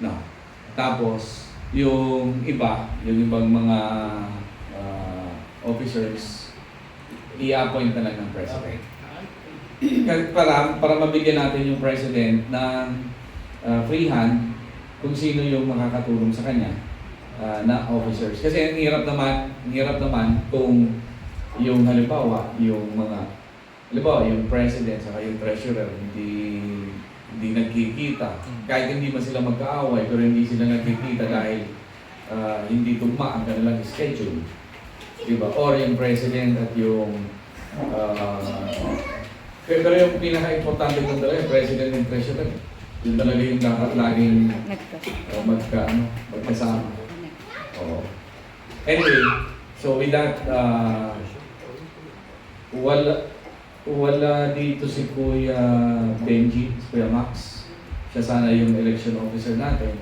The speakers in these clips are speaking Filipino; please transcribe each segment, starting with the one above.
No. Tapos, yung ibang mga officers, i-appoint na lang ng president. Para mabigyan natin yung president ng free hand kung sino yung makakatulong sa kanya na officers. Kasi ang hirap naman kung yung halimbawa, yung president saka yung treasurer hindi nagkikita. Kahit hindi man sila magkaaway, pero hindi sila nagkikita dahil hindi tugma ang kanilang schedule. Diba? Or yung president at yung pero yung pinaka-importante ko talaga yung president and treasurer. Yun talaga yung dapat laging magkasama. Oo. Anyway, so with that, wala dito si Kuya Benji, si Kuya Max. Siya sana yung election officer natin.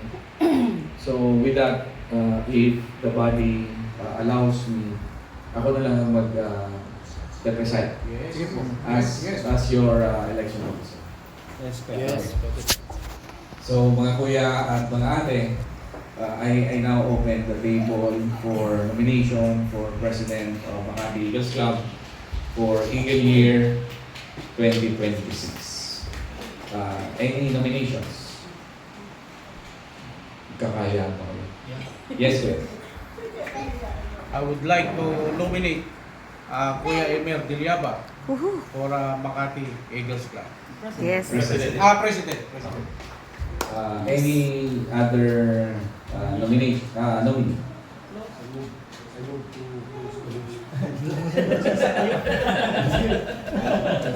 So with that, if the body allows me, ako na lang mag-represent as your election officer. Yes. So mga kuya at mga ate, I now open the table for nomination for President of Makati Eagles Club for Eagle Year 2026. Any nominations? Kakaya pa kayo. Yes, sir. I would like to nominate Kuya Emer Dilyaba for Makati Eagles Club. Yes. President. President. Any other nominee?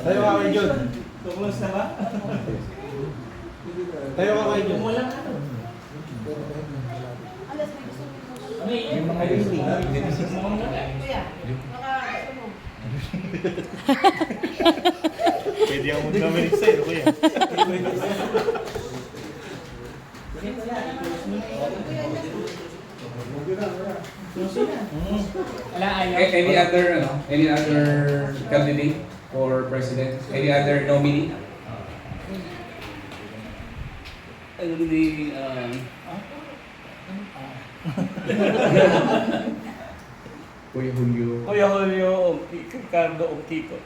Tayo ka kayo dyan. Tukulos na ba? Tayo ka kayo dyan. Wala ka. Yung mga hindi. Pwede ako mag-nominate sa'yo, kuya. Any other candidate for president? Any other nominee? Kuya Julio Kuya Julio Ricardo Omtito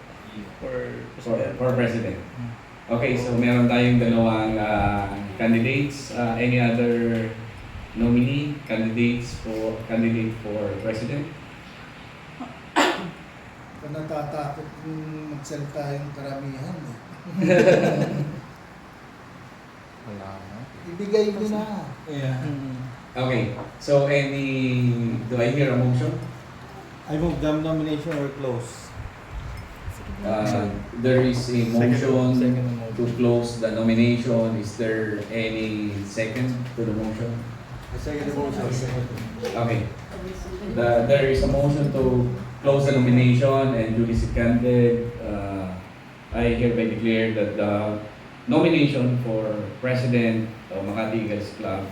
for president. Okay, so meron tayong dalawang candidates. Any other nominee candidate for president? Natatakot kung magsalita yung karamihan. Wala na. Ibigay mo na. Yeah. Okay, so do I hear a motion? I move the nomination or close. There is a motion to close the nomination. Is there any second to the motion? I second the motion. Okay. There is a motion to close the nomination and duly seconded. I hereby declare that the nomination for President of Makati Eagles Club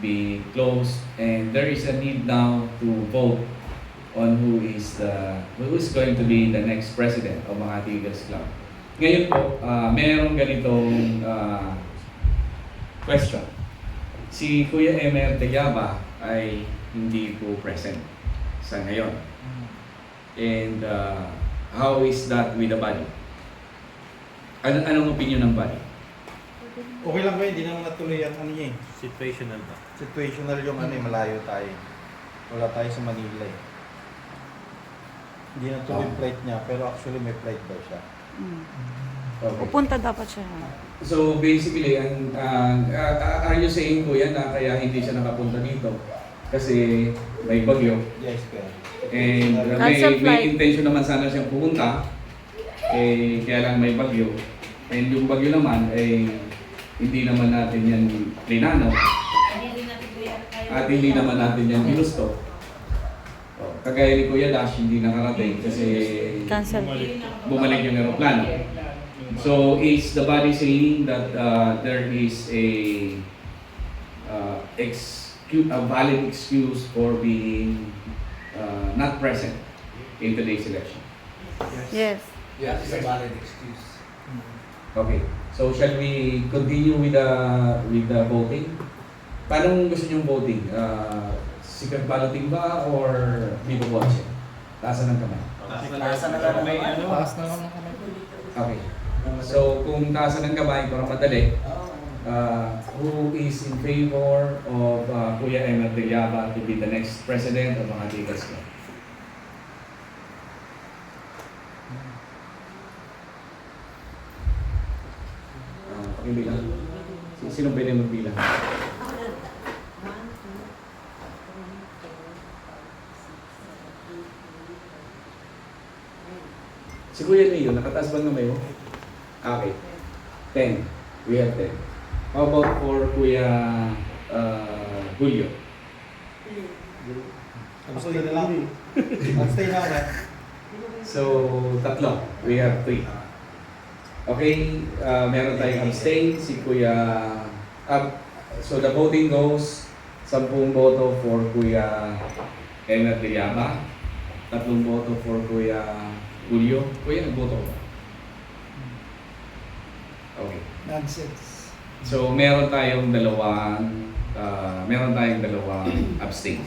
be closed, and there is a need now to vote on who is going to be the next president of Makati Eagles Club. Ngayon po, merong ganitong question. Si Kuya Emer Dilyaba ay hindi po present sa ngayon. And how is that with the body? Anong opinion ng body? Okay lang ba? Hindi naman natuloy ang ano niya eh. Situational ba? Situational yung ano eh, malayo tayo. Wala tayo sa Manila eh. Hindi natuloy yung flight niya, pero actually may flight daw siya. Okay. Pupunta dapat siya. So basically, are you saying Kuya na kaya hindi siya nakapunta dito? Kasi may bagyo. Yes, kaya. And Cancel flight. may intention naman sana siyang pumunta. Kaya lang may bagyo. And yung bagyo naman ay hindi naman natin yan plinano. At hindi naman natin yan ginusto. Kagaya ni Kuya Dash, hindi nakarating kasi Cancel. bumalik yung aeroplano. So is the body saying that there is a valid excuse for being not present in today's election? Yes. Yeah, it's a valid excuse. Okay. So shall we continue with the voting? Paano gusto niyong voting? Secret balloting ba or viva voce? Taasan ng kamay. Taas na lang may ano. Taas na lang kami. Okay. So, kung taasan ng kamay, para madali, who is in favor of Kuya Emer Villaba to be the next president of Makati Eagles Club? Pakibilang. Sino pwede magbilang? Si Kuya Leo, nakataas ba ng kamay mo? Okay. 10. We have 10. How about for Kuya Julio? Abstay na lang. Abstay na ako. So, tatlo. We have 3. Okay, meron tayong abstain. Si Kuya... so, the voting goes 10 boto for Kuya Emer Villaba, 3 boto for Kuya Julio. Kuya, nagboto ko ba? Okay. Nonsense. So, meron tayong dalawang abstain.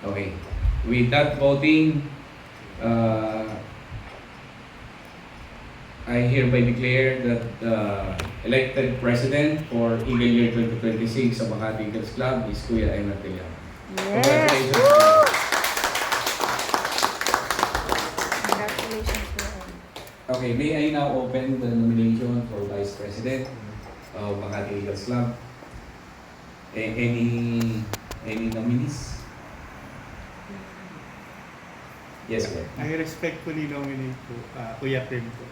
Okay. With that voting, I hereby declare that the elected president for Eagle Year 2026 sa Makati Eagles Club is Kuya Emer Villaba. Yes! Congratulations. Woo! Congratulations po. Okay, may I now open the nomination for Vice President of Makati Eagles Club? Any nominees? Yes, sir. I respectfully nominate po Kuya Pem po.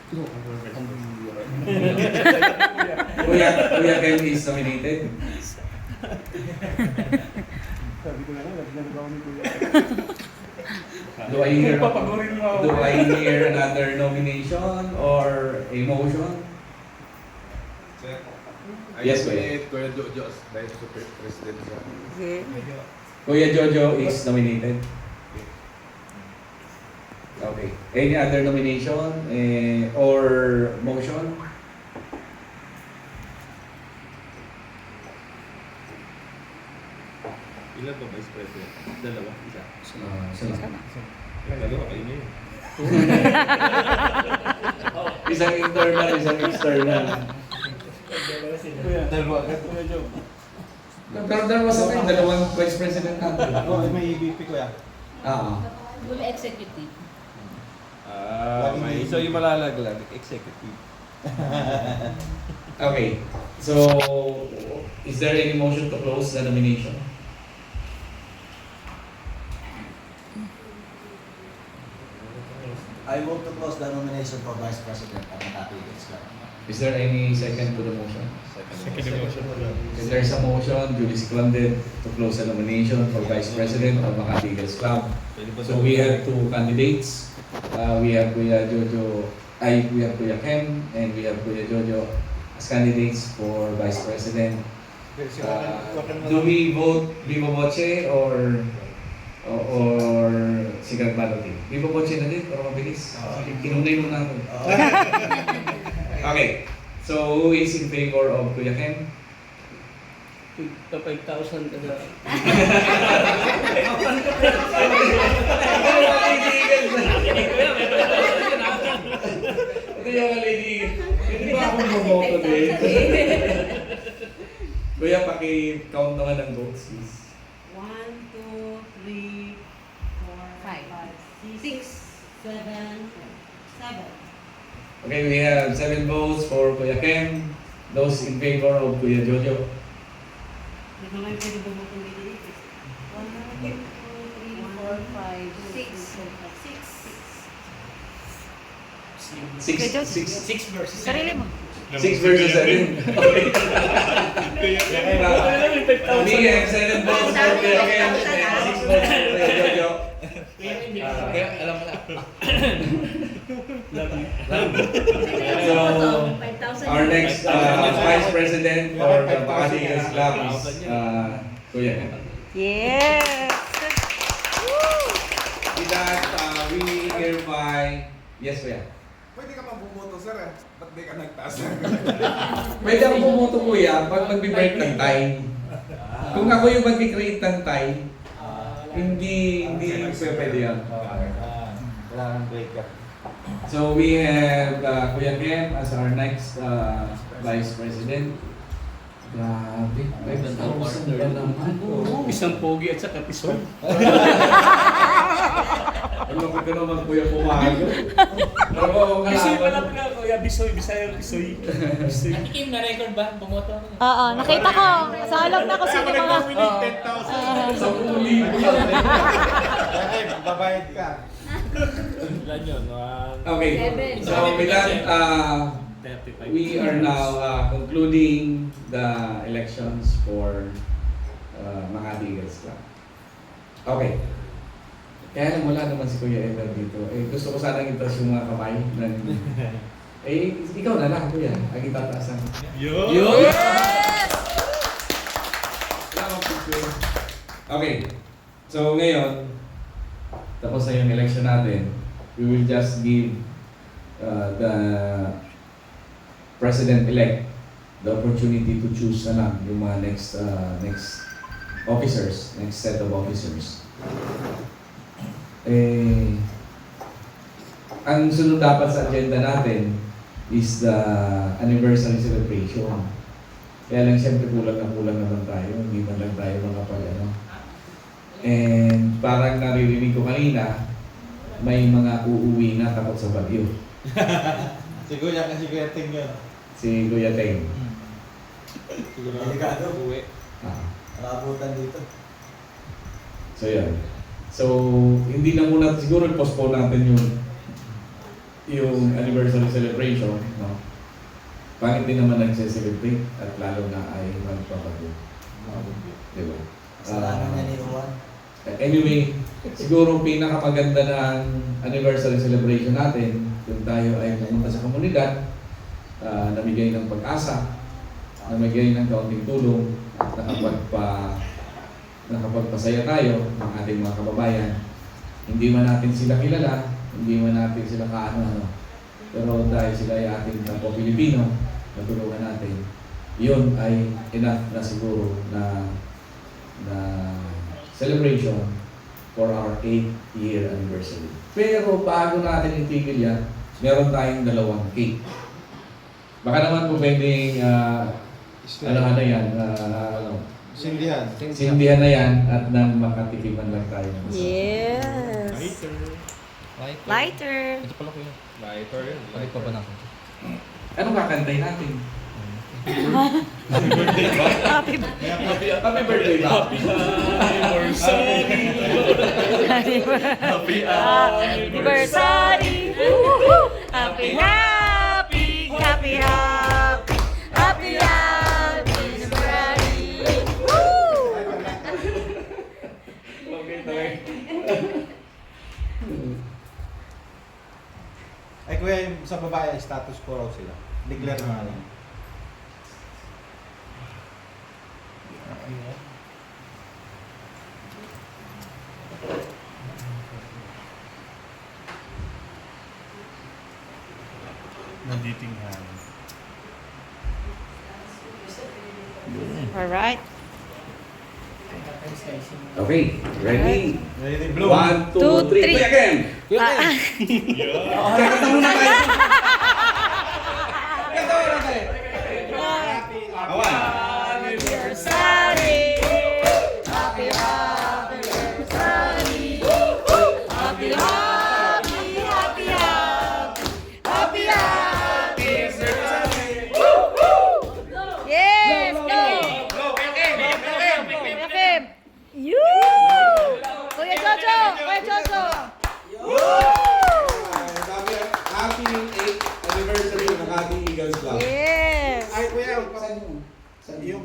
Kuya Ken is nominated. Sabi ko na lang, nagdala ako ni Kuya. Do I hear Papagurin mo ako. Do I hear another nomination or a motion? Yes, Kuya. Kuya Jojo as Vice President sa Okay. Kuya Jojo is nominated. Okay. Any other nomination or motion? Ilan ba Vice President? Dalawa? Isa? Sino? Dalawa, kayo na yun. Isang internal, isang external. Kuya. Dalawa agad. Kuya Joe. Pero dalawa sa akin, dalawang vice president natin. Oo, may EVP ko yan. Will executive. May- So yung malalaglag, executive. Okay. So, is there any motion to close the nomination? I vote to close the nomination for Vice President of Makati Eagles Club. Is there any second to the motion? Second emotion po lang. If there's a motion, duly seconded to close the nomination for Vice President of Makati Eagles Club. So we have 2 candidates. We have Kuya Jojo, we have Kuya Kem, and we have Kuya Jojo as candidates for Vice President. Do we vote viva voce or secret balloting? Viva voce na din, para mabilis. Kinunay mo na ako. Okay. So, who is in favor of Kuya Kem? 5,000 ka na. Ito yung Lady Eagle. Hindi ba akong bumoto din? Kuya, paki-count naman ng votes, please. 1, 2, 3, 4, 5, 6, 7, 7. Okay, we have 7 votes for Kuya Kem. Those in favor of Kuya Jojo. Hindi naman pwede bumoto dito. 1, 2, 3, 4, 5, 6, 6. 6 versus Sarili mo. 6 versus 7. Okay. We have 7 votes for Kuya Kem and 6 votes for Kuya Jojo. Kaya alam mo na. So, our next Vice President for the Makati Eagles Club is Kuya Kem. Yes! Woo! With that, we hereby... Yes, Kuya. Pwede ka pang bumoto, sir eh. Ba't di ka nagtaas? Pwede ako pumoto, Kuya, pag magbe-break ng time. Kung ako yung mag-create ng tie, hindi pwede yan. Wala nang breaker. So we have Kuya Ken as our next Vice President. Grabe, 5,000 ba naman? Isang pogi at saka pisong. Alam ko naman Kuya Pumago. Pero Bisoy pala kalaban. pala, Kuya Bisoy, Bisaya, Bisoy. Bisoy. Natikim na record ba? Bumoto ako. Oo, nakita ko. So, alam na ko sino mga... Sa uli. Okay, babayad ka. Ilan yun? Okay, so with that, 35. we are now concluding the elections for Makati Eagles Club. Okay. Kaya lang wala naman si Kuya Ever dito. Gusto ko sanang itas yung mga kamay. Ikaw na lang, Kuya. Ang itataasan. Yun! Salamat po, Kuya. Okay. So ngayon, tapos na yung election natin, we will just give the President-elect the opportunity to choose na lang yung mga next officers, next set of officers. Ang sunod dapat sa agenda natin is the anniversary celebration. Kaya lang siyempre kulang naman tayo, hindi man lang tayo makapag And parang naririnig ko kanina, may mga uuwi na takot sa bagyo. Siguro yan kasi Kuya Ting yun. Si Kuya Teng. Delikado. Uwi. Nakabutan dito. So yan. So hindi na muna siguro postpone natin yung anniversary celebration, no? Pangit din naman nagse-celebrate at lalo na ay magpapagod. Diba? Kasalanan niya ni Juan. Anyway, siguro pinakamaganda ng anniversary celebration natin kung tayo ay pumunta sa komunidad, namigay ng pag-asa, namigay ng kaunting tulong, nakapagpasaya tayo ng ating mga kababayan. Hindi man natin sila kilala, hindi man natin sila kaano-ano. Pero dahil sila ay ating kapwa Pilipino, natulungan natin, yun ay enough na siguro na celebration for our 8th year anniversary. Pero bago natin itigil yan, meron tayong 2 cake. Baka naman po pwedeng Sindihan. sindihan na yan at nang makatikiman lang tayo ng isa. Yes. Lighter. Lighter yun. Lighter. Anong kakantay natin? Happy Happy birthday ba? anniversary. Woo-hoo! Happy, happy, happy, happy, happy, happy anniversary. Woo! Ay kuya, yung sa babae, status quo raw sila. Declare na lang. Nanditing hangin. All right. Okay, ready? Ready, blue. 1, 2, 3, three. play again! Kanta muna tayo! Kanta muna tayo! Awan! Anniversary. Happy, happy anniversary. Happy, happy, happy, happy, happy, happy anniversary. Yes, go! Kuya Kim! You! Kuya Jojo! Kuya Jojo! Happy 8th anniversary ng Makati Eagles Club. Yes! Ay kuya, Saan yun? yung